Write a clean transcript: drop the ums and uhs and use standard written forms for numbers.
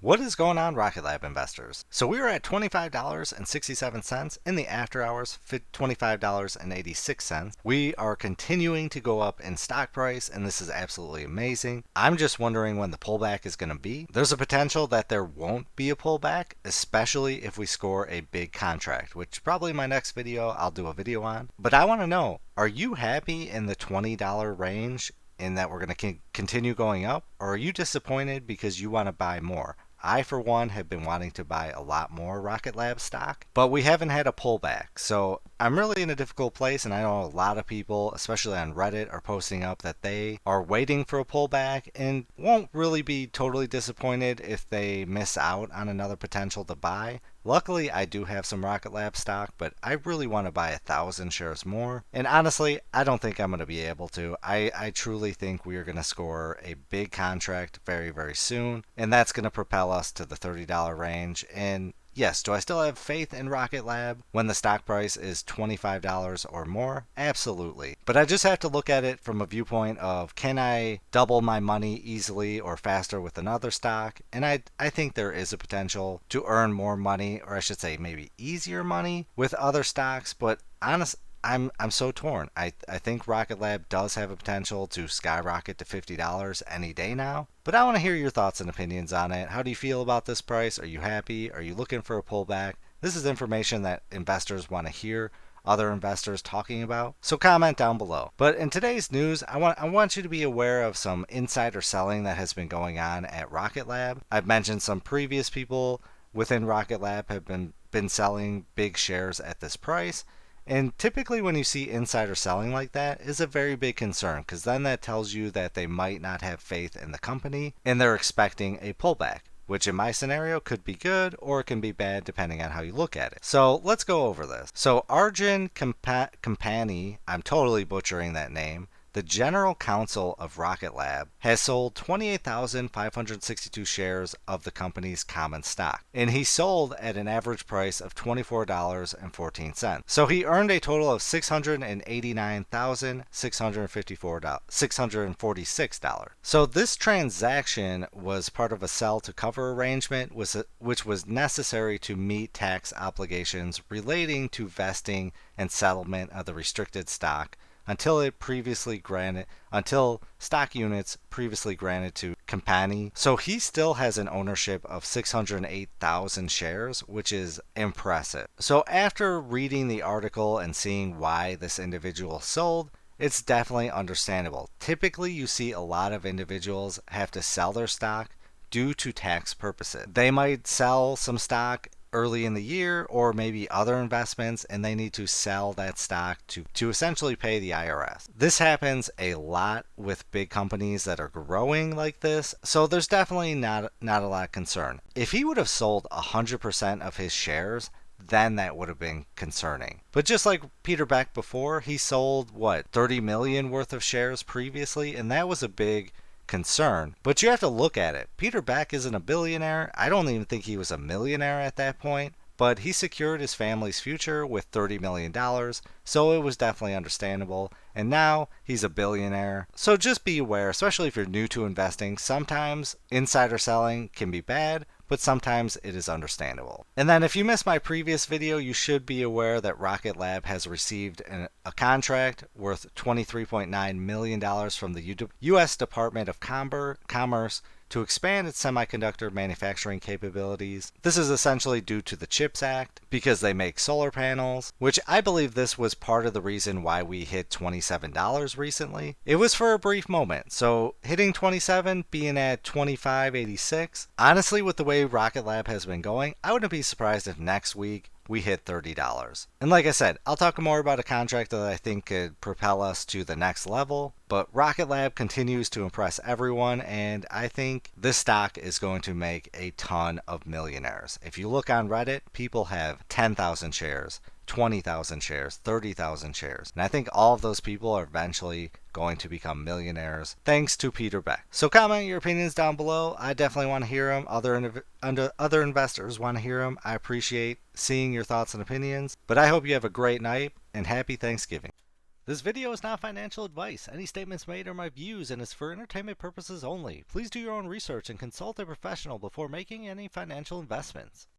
What is going on, Rocket Lab investors? So we are at $25.67 in the after hours, $25.86. We are continuing to go up in stock price, and this is absolutely amazing. I'm just wondering when the pullback is going to be. There's a potential that there won't be a pullback, especially if we score a big contract, which probably my next video I'll do a video on. But I want to know, are you happy in the $20 range in that we're going to continue going up, or are you disappointed because you want to buy more? I, for one, have been wanting to buy a lot more Rocket Lab stock, but we haven't had a pullback. So I'm really in a difficult place, and I know a lot of people, especially on Reddit, are posting up that they are waiting for a pullback and won't really be totally disappointed if they miss out on another potential to buy. Luckily, I do have some Rocket Lab stock, but I really want to buy 1,000 shares more. And honestly, I don't think I'm going to be able to. I truly think we are going to score a big contract very, very soon, and that's going to propel us to the $30 range. And yes, do I still have faith in Rocket Lab when the stock price is $25 or more? Absolutely. But I just have to look at it from a viewpoint of, can I double my money easily or faster with another stock? And I think there is a potential to earn more money, or I should say maybe easier money with other stocks, but honestly, I'm so torn. I think Rocket Lab does have a potential to skyrocket to $50 any day now. But I want to hear your thoughts and opinions on it. How do you feel about this price? Are you happy? Are you looking for a pullback? This is information that investors want to hear other investors talking about. So comment down below. But in today's news, I want you to be aware of some insider selling that has been going on at Rocket Lab. I've mentioned some previous people within Rocket Lab have been selling big shares at this price. And typically when you see insider selling like that is a very big concern, because then that tells you that they might not have faith in the company and they're expecting a pullback, which in my scenario could be good or it can be bad depending on how you look at it. So let's go over this. So Arjun Kampani, I'm totally butchering that name, the general counsel of Rocket Lab, has sold 28,562 shares of the company's common stock, and he sold at an average price of $24.14. So he earned a total of $689,646. So this transaction was part of a sell to cover arrangement, which was necessary to meet tax obligations relating to vesting and settlement of the restricted stock until stock units previously granted to Kampani. So he still has an ownership of 608,000 shares, which is impressive. So after reading the article and seeing why this individual sold, it's definitely understandable. Typically, you see a lot of individuals have to sell their stock due to tax purposes. They might sell some stock early in the year or maybe other investments, and they need to sell that stock to essentially pay the IRS. This happens a lot with big companies that are growing like this, so there's definitely not a lot of concern. If he would have sold 100% of his shares, then that would have been concerning. But just like Peter Beck before, he sold 30 million worth of shares previously, and that was a big concern. But you have to look at it. Peter Beck isn't a billionaire. I don't even think he was a millionaire at that point, but he secured his family's future with $30 million, so it was definitely understandable. And now he's a billionaire. So just be aware, especially if you're new to investing, sometimes insider selling can be bad, but sometimes it is understandable. And then if you missed my previous video, you should be aware that Rocket Lab has received a contract worth $23.9 million from the U.S. Department of Commerce to expand its semiconductor manufacturing capabilities. This is essentially due to the CHIPS Act, because they make solar panels, which I believe this was part of the reason why we hit $27 recently. It was for a brief moment, so hitting 27, being at 25.86, honestly with the way Rocket Lab has been going, I wouldn't be surprised if next week we hit $30. And like I said, I'll talk more about a contract that I think could propel us to the next level, but Rocket Lab continues to impress everyone, and I think this stock is going to make a ton of millionaires. If you look on Reddit, people have 10,000 shares, 20,000 shares, 30,000 shares. And I think all of those people are eventually going to become millionaires thanks to Peter Beck. So comment your opinions down below. I definitely want to hear them. Other investors want to hear them. I appreciate seeing your thoughts and opinions. But I hope you have a great night and happy Thanksgiving. This video is not financial advice. Any statements made are my views and is for entertainment purposes only. Please do your own research and consult a professional before making any financial investments.